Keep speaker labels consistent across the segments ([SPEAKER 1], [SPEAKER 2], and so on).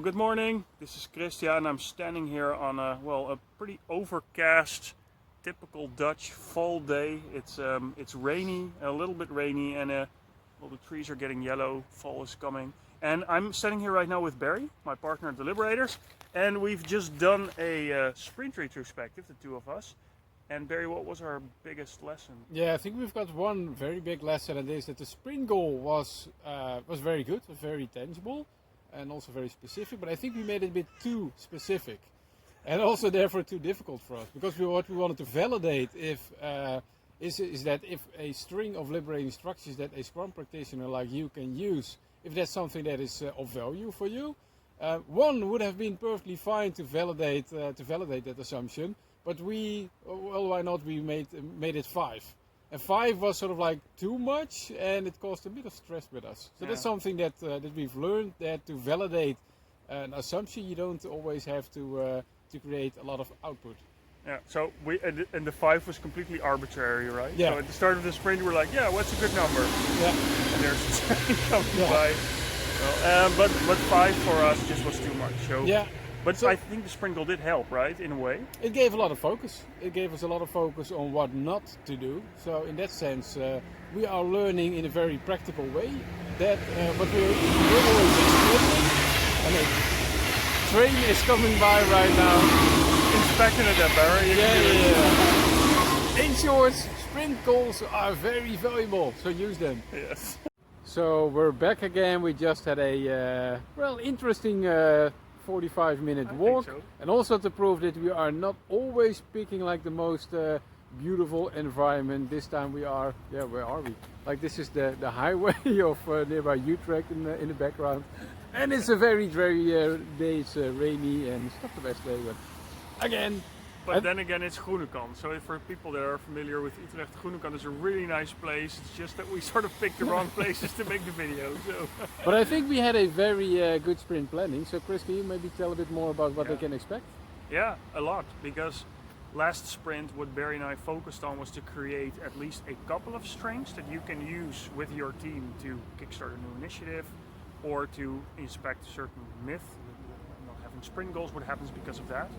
[SPEAKER 1] good morning. This is Christian. I'm standing here on a pretty overcast, typical Dutch fall day. It's rainy, a little bit rainy, and the trees are getting yellow. Fall is coming. And I'm standing here right now with Barry, my partner at the Liberators, and we've just done a sprint retrospective, the two of us. And Barry, what was our biggest lesson?
[SPEAKER 2] Yeah, I think we've got one very big lesson, and is that the sprint goal was very good, was very tangible, and also very specific. But I think we made it a bit too specific, and also therefore too difficult for us. Because what we wanted to validate is that if a string of liberating structures that a Scrum practitioner like you can use, if that's something that is of value for you, one would have been perfectly fine to validate that assumption. But why not? We made it 5, and 5 was sort of like too much, and it caused a bit of stress with us. So that's something that we've learned, that to validate an assumption, you don't always have to create a lot of output.
[SPEAKER 1] Yeah. So and the 5 was completely arbitrary, right?
[SPEAKER 2] Yeah.
[SPEAKER 1] So at the start of the sprint, we're like, yeah, what's a good number?
[SPEAKER 2] Yeah.
[SPEAKER 1] And there's a train coming by. Well, but 5 for us just was too much. So.
[SPEAKER 2] Yeah.
[SPEAKER 1] But so, I think the sprint goal did help, right, in a way?
[SPEAKER 2] It gave a lot of focus. It gave us a lot of focus on what not to do. So in that sense, we are learning in a very practical way that what we're always exploring. And a train is coming by right now.
[SPEAKER 1] Inspecting it, Barry.
[SPEAKER 2] Yeah. In short, sprint goals are very valuable, so use them.
[SPEAKER 1] Yes.
[SPEAKER 2] So we're back again. We just had a interesting 45-minute walk, and also to prove that we are not always picking like the most beautiful environment. This time we are, where are we? Like this is the highway of nearby Utrecht in the background, and it's a very day. It's rainy and it's not the best day, but again.
[SPEAKER 1] But then again, it's Groenekant. So for people that are familiar with Utrecht, Groenekant is a really nice place. It's just that we sort of picked the wrong places to make the video. So.
[SPEAKER 2] But I think we had a very good sprint planning. So Chris, can you maybe tell a bit more about what they can expect?
[SPEAKER 1] Yeah, a lot. Because last sprint, what Barry and I focused on was to create at least a couple of strings that you can use with your team to kickstart a new initiative or to inspect a certain myth. Not having sprint goals, what happens because of that.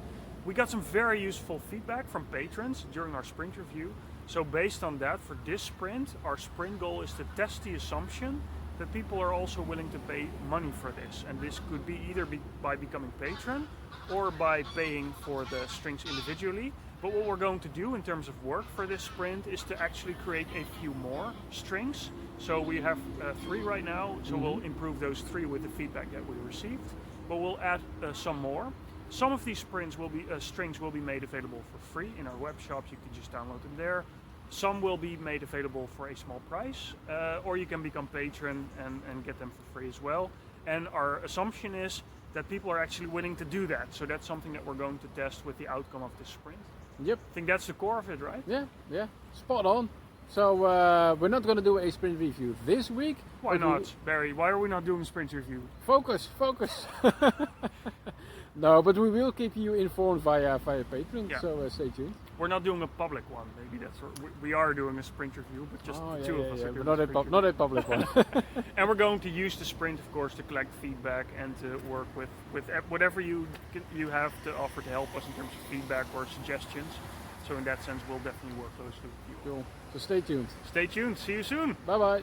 [SPEAKER 1] We got some very useful feedback from patrons during our sprint review. So based on that, for this sprint, our sprint goal is to test the assumption that people are also willing to pay money for this. And this could be either by becoming patron or by paying for the strings individually. But what we're going to do in terms of work for this sprint is to actually create a few more strings. So we have 3 right now, so we'll improve those 3 with the feedback that we received. But we'll add some more. Some of these strings will be made available for free in our web shops. You can just download them there. Some will be made available for a small price, or you can become patron and get them for free as well. And our assumption is that people are actually willing to do that. So that's something that we're going to test with the outcome of this sprint.
[SPEAKER 2] Yep.
[SPEAKER 1] I think that's the core of it, right?
[SPEAKER 2] Yeah, spot on. So we're not going to do a sprint review this week.
[SPEAKER 1] Why not, Barry? Why are we not doing a sprint review?
[SPEAKER 2] Focus. No, but we will keep you informed via Patreon, so stay tuned.
[SPEAKER 1] We're not doing a public one, maybe that's what we are doing a sprint review, but just the two of us are doing
[SPEAKER 2] but not a public one.
[SPEAKER 1] And we're going to use the sprint, of course, to collect feedback and to work with whatever you have to offer to help us in terms of feedback or suggestions. So in that sense, we'll definitely work closely with you.
[SPEAKER 2] Cool. So stay tuned.
[SPEAKER 1] Stay tuned. See you soon.
[SPEAKER 2] Bye-bye.